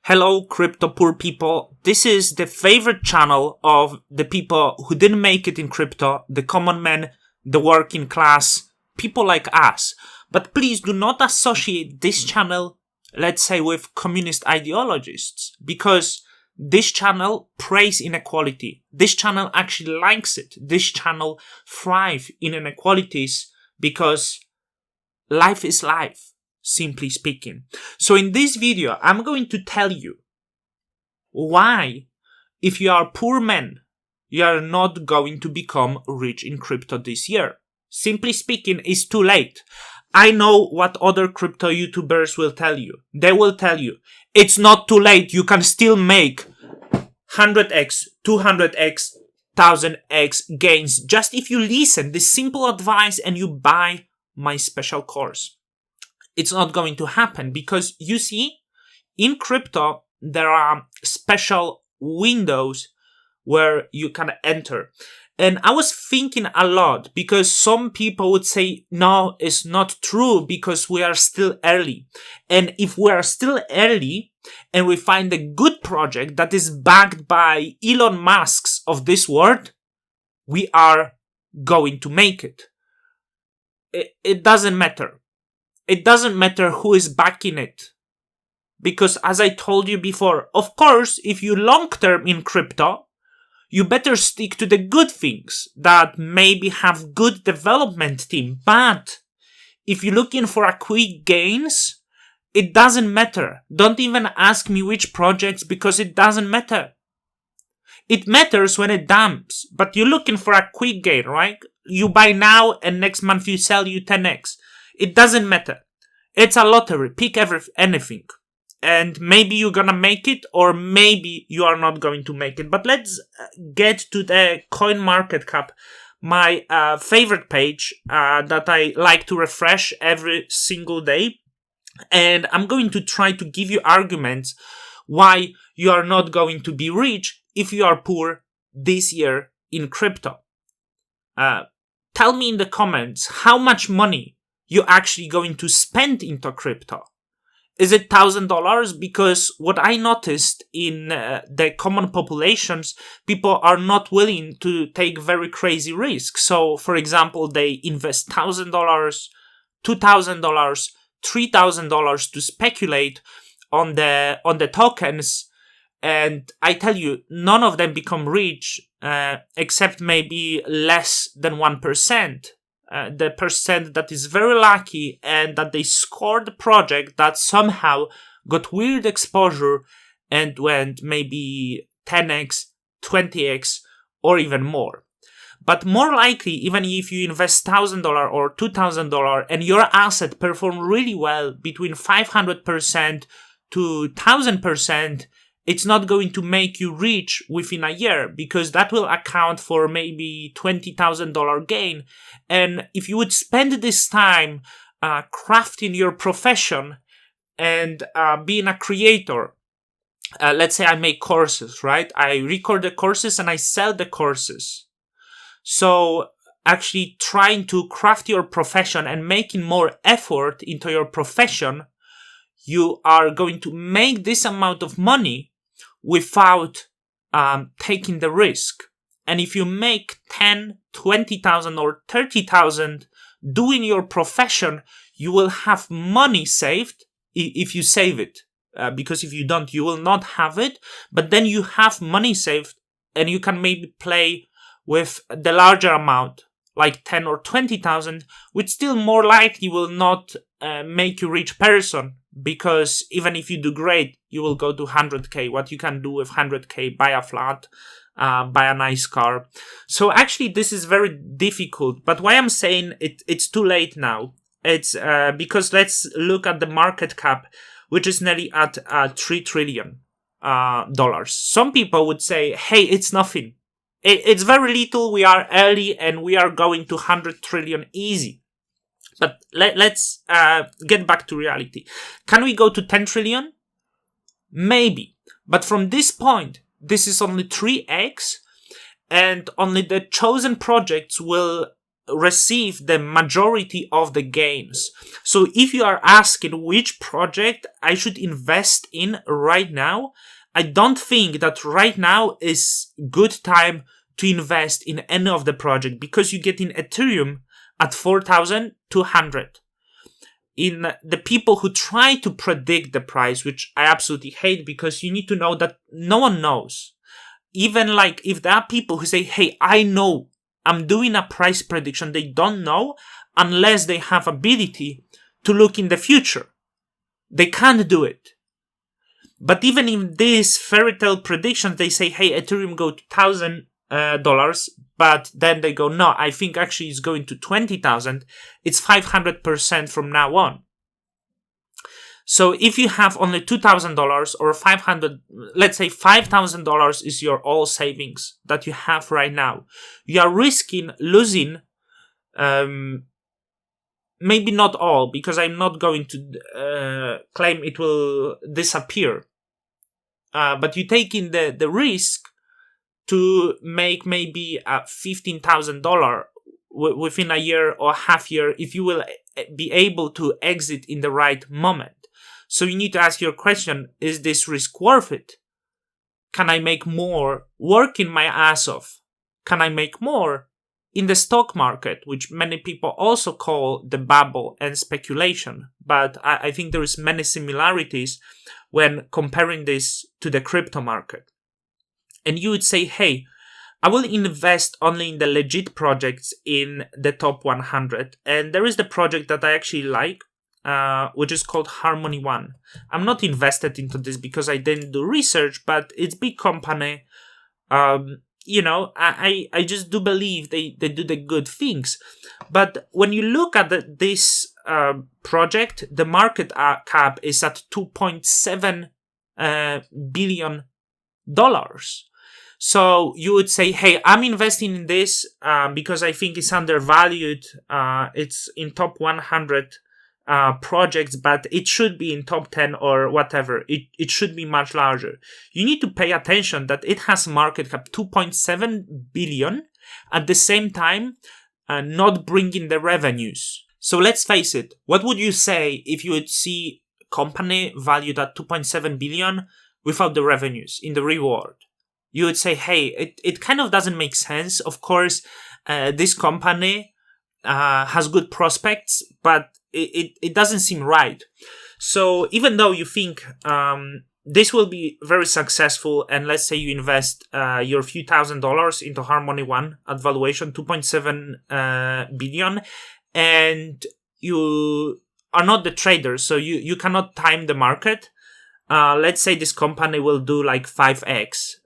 Hello, crypto poor people. This is the favorite channel of the people who didn't make it in crypto, the common man, the working class, people like us. But please do not associate this channel, let's say, with communist ideologists, because this channel praise inequality. This channel actually likes it. This channel thrives in inequalities because life is life. Simply speaking. So in this video, I'm going to tell you why, if you are a poor man, you are not going to become rich in crypto this year. Simply speaking, it's too late. I know what other crypto YouTubers will tell you. They will tell you, it's not too late. You can still make 100x, 200x, 1000x gains just if you listen this simple advice and you buy my special course. It's not going to happen because you see, in crypto, there are special windows where you can enter. And I was thinking a lot because some people would say, no, it's not true because we are still early. And if we are still early and we find a good project that is backed by Elon Musk's of this world, we are going to make it. It doesn't matter. It doesn't matter who is backing it. Because as I told you before, of course, if you long term in crypto, you better stick to the good things that maybe have good development team. But if you're looking for a quick gains, it doesn't matter. Don't even ask me which projects because it doesn't matter. It matters when it dumps, but you're looking for a quick gain, right? You buy now and next month you sell you 10x. It doesn't matter. It's a lottery. Pick anything. And maybe you're gonna make it or maybe you are not going to make it. But let's get to the CoinMarketCap, my favorite page that I like to refresh every single day. And I'm going to try to give you arguments why you are not going to be rich if you are poor this year in crypto. Tell me in the comments how much money you're actually going to spend into crypto. Is it $1,000? Because what I noticed in the common populations, people are not willing to take very crazy risks. So, for example, they invest $1,000, $2,000, $3,000 to speculate on the tokens, and I tell you, none of them become rich, except maybe less than 1%. The percent that is very lucky and that they scored the project that somehow got weird exposure and went maybe 10x, 20x, or even more. But more likely, even if you invest $1,000 or $2,000 and your asset perform really well between 500% to 1,000%, it's not going to make you rich within a year because that will account for maybe $20,000 gain. And if you would spend this time crafting your profession and being a creator, let's say I make courses, right? I record the courses and I sell the courses. So actually trying to craft your profession and making more effort into your profession, you are going to make this amount of money without taking the risk. And if you make 10, 20,000 or 30,000 doing your profession, you will have money saved if you save it. Because if you don't, you will not have it. But then you have money saved and you can maybe play with the larger amount, like 10 or 20,000, which still more likely will not make you rich person. Because even if you do great, you will go to 100k. What you can do with 100k, buy a flat, buy a nice car. So actually this is very difficult. But why I'm saying it's too late now, it's because let's look at the market cap, which is nearly at $3 trillion. Some people would say, hey, it's nothing. It's very little. We are early and we are going to 100 trillion easy. But let's get back to reality. Can we go to 10 trillion? Maybe. But from this point, this is only 3x, and only the chosen projects will receive the majority of the gains. So if you are asking which project I should invest in right now, I don't think that right now is good time to invest in any of the project, because you get in Ethereum at 4,200. In the people who try to predict the price, which I absolutely hate, because you need to know that no one knows. Even like if there are people who say, hey, I know, I'm doing a price prediction, they don't know unless they have ability to look in the future. They can't do it. But even in these fairy tale predictions, they say, hey, Ethereum go to $1,000, but then they go, no, I think actually it's going to 20,000. It's 500% from now on. So if you have only $2,000 or 500, let's say $5,000 is your all savings that you have right now, you are risking losing, maybe not all, because I'm not going to claim it will disappear. But you take in the risk to make maybe $15,000 within a year or half year, if you will be able to exit in the right moment. So you need to ask your question, is this risk worth it? Can I make more working my ass off? Can I make more in the stock market, which many people also call the bubble and speculation? But I think there is many similarities when comparing this to the crypto market. And you would say, hey, I will invest only in the legit projects in the top 100. And there is the project that I actually like, which is called Harmony One. I'm not invested into this because I didn't do research, but it's big company. I just do believe they do the good things. But when you look at this project, the market cap is at $2.7 billion. So you would say, hey, I'm investing in this because I think it's undervalued. It's in top 100 projects, but it should be in top 10 or whatever. It should be much larger. You need to pay attention that it has market cap 2.7 billion at the same time not bringing the revenues. So let's face it. What would you say if you would see a company valued at 2.7 billion without the revenues in the reward? You would say, hey, it kind of doesn't make sense. Of course, this company has good prospects, but it doesn't seem right. So even though you think this will be very successful, and let's say you invest your few $1,000s into Harmony One at valuation 2.7 billion, and you are not the trader, so you cannot time the market. Let's say this company will do like 5x.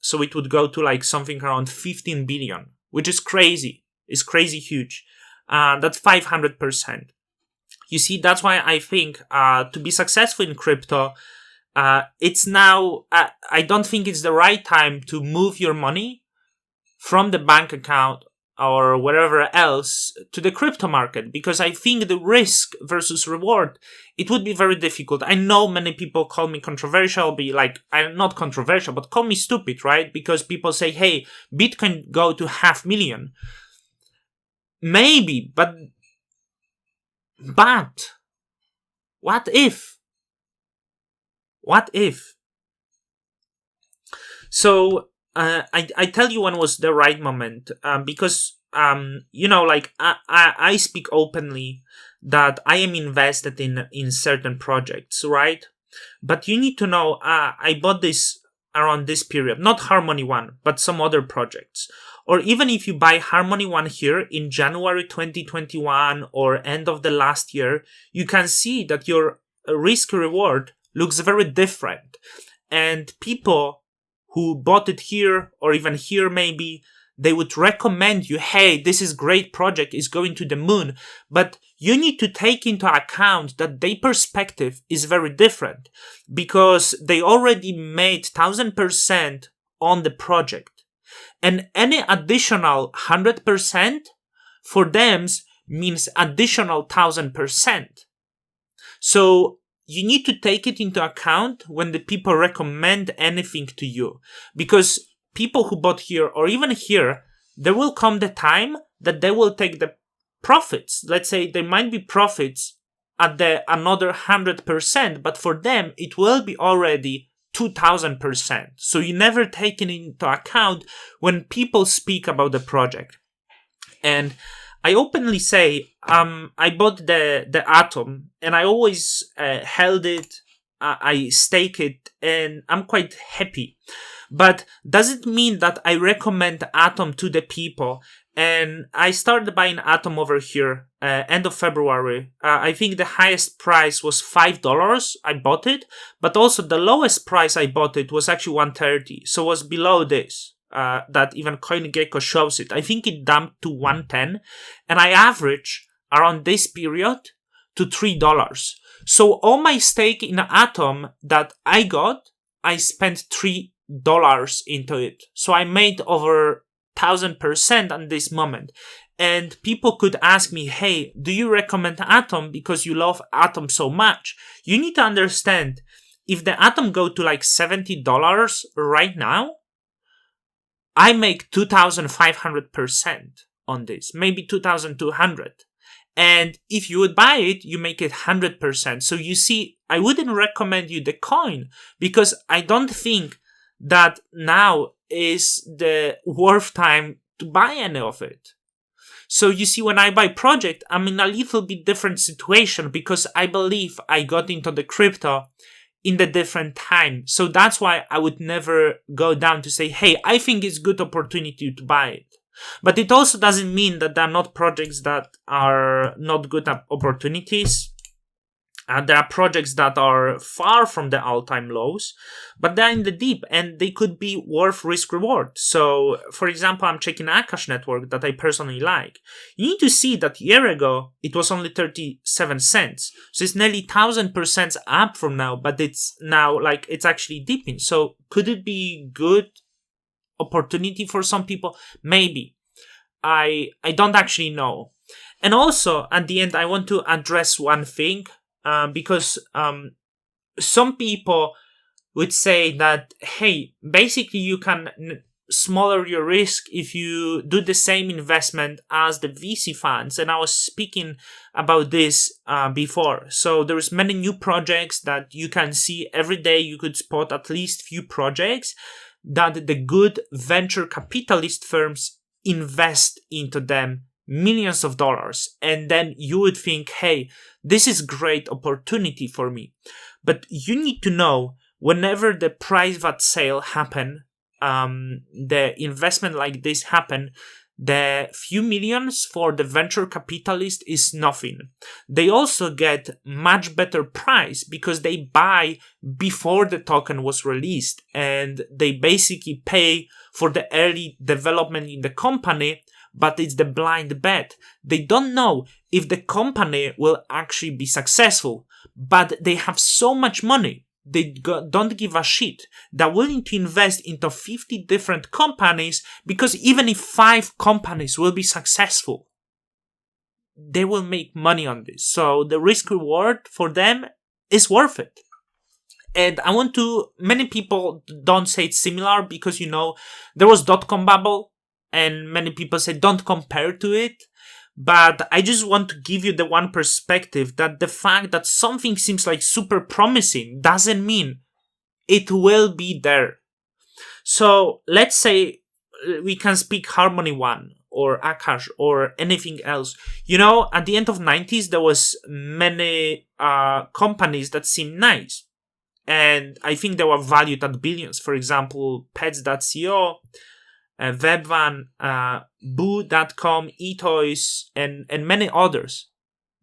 So it would go to like something around 15 billion, which is crazy. It's crazy huge. That's 500%. You see, that's why I think to be successful in crypto, it's now, I don't think it's the right time to move your money from the bank account or wherever else to the crypto market, because I think the risk versus reward, it would be very difficult. I know many people call me controversial, be like, I'm not controversial, but call me stupid, right? Because people say, hey, Bitcoin go to 500,000. Maybe, but what if? What if? So I tell you when was the right moment, because I speak openly that I am invested in certain projects, right? But you need to know I bought this around this period, not Harmony One, but some other projects. Or even if you buy Harmony One here in January 2021 or end of the last year, you can see that your risk reward looks very different. And people who bought it here or even here maybe, they would recommend you, hey, this is great project, is going to the moon. But you need to take into account that their perspective is very different because they already made 1,000% on the project. And any additional 100% for them means additional 1,000%. So you need to take it into account when the people recommend anything to you, because people who bought here or even here, there will come the time that they will take the profits. Let's say there might be profits at the another 100%, but for them it will be already 2000%. So you never take it into account when people speak about the project. And I openly say, I bought the Atom, and I always held it, I stake it, and I'm quite happy. But does it mean that I recommend Atom to the people? And I started buying Atom over here, end of February. I think the highest price was $5. I bought it, but also the lowest price I bought it was actually $130. So it was below this. That even CoinGecko shows it. I think it dumped to $110, and I average around this period to $3. So all my stake in Atom that I got, I spent $3 into it. So I made over 1000% at this moment. And people could ask me, hey, do you recommend Atom because you love Atom so much? You need to understand, if the Atom go to like $70 right now, I make 2,500% on this, maybe 2,200. And if you would buy it, you make it 100%. So you see, I wouldn't recommend you the coin because I don't think that now is the worth time to buy any of it. So you see, when I buy project, I'm in a little bit different situation because I believe I got into the crypto in the different time. So that's why I would never go down to say, hey, I think it's good opportunity to buy it. But it also doesn't mean that there are not projects that are not good opportunities. There are projects that are far from the all-time lows, but they're in the deep and they could be worth risk-reward. So, for example, I'm checking Akash network that I personally like. You need to see that a year ago, it was only 37 cents. So it's nearly 1000% up from now, but it's now like it's actually dipping. So could it be good opportunity for some people? Maybe. I don't actually know. And also, at the end, I want to address one thing. Because some people would say that, hey, basically you can smaller your risk if you do the same investment as the VC funds. And I was speaking about this before. So there's many new projects that you can see every day. You could spot at least few projects that the good venture capitalist firms invest into them millions of dollars, and then you would think, hey, this is great opportunity for me. But you need to know, whenever the private sale happen, the investment like this happen, the few millions for the venture capitalist is nothing. They also get much better price because they buy before the token was released, and they basically pay for the early development in the company. But it's the blind bet. They don't know if the company will actually be successful, but they have so much money. They don't give a shit. They're willing to invest into 50 different companies because even if 5 companies will be successful, they will make money on this. So the risk reward for them is worth it. And many people don't say it's similar because, there was .com bubble. And many people say don't compare to it. But I just want to give you the one perspective that the fact that something seems like super promising doesn't mean it will be there. So let's say we can speak Harmony One or Akash or anything else. At the end of 90s, there was many companies that seemed nice. And I think they were valued at billions. For example, Pets.co, Webvan, Boo.com, eToys, and many others.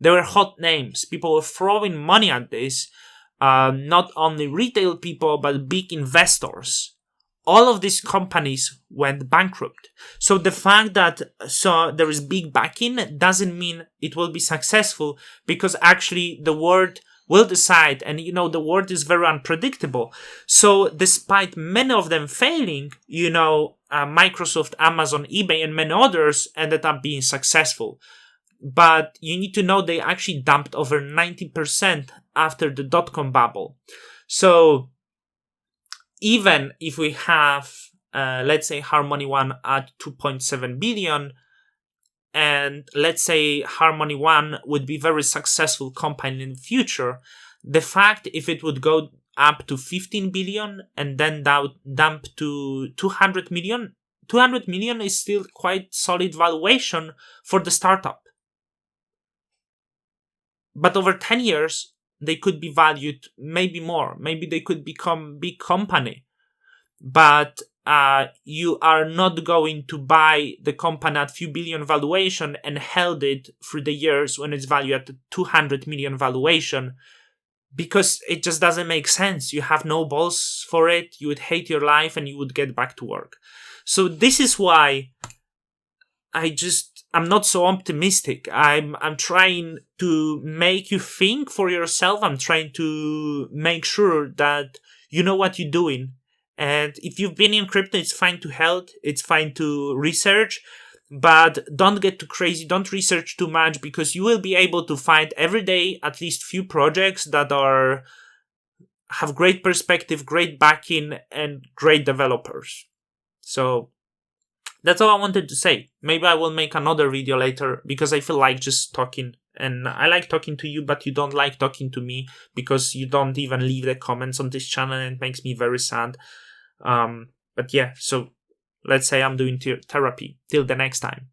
They were hot names. People were throwing money at this. Not only retail people, but big investors. All of these companies went bankrupt. So the fact that there is big backing doesn't mean it will be successful, because actually the world will decide, and the world is very unpredictable. So despite many of them failing, Microsoft, Amazon, eBay, and many others ended up being successful. But you need to know they actually dumped over 90% after the .com bubble. So even if we have let's say Harmony One at 2.7 billion, and let's say Harmony One would be very successful company in the future, the fact if it would go up to 15 billion and then dump to 200 million, 200 million is still quite solid valuation for the startup. But over 10 years, they could be valued maybe more. Maybe they could become big company. But you are not going to buy the company at few billion valuation and held it through the years when it's valued at 200 million valuation, because it just doesn't make sense. You have no balls for it. You would hate your life and you would get back to work. So this is why I'm not so optimistic. I'm trying to make you think for yourself. I'm trying to make sure that you know what you're doing. And if you've been in crypto, it's fine to help. It's fine to research, but don't get too crazy. Don't research too much, because you will be able to find every day at least few projects that have great perspective, great backing, and great developers. So that's all I wanted to say. Maybe I will make another video later, because I feel like just talking. And I like talking to you, but you don't like talking to me because you don't even leave the comments on this channel, and it makes me very sad. But yeah, so let's say I'm doing therapy. Till the next time.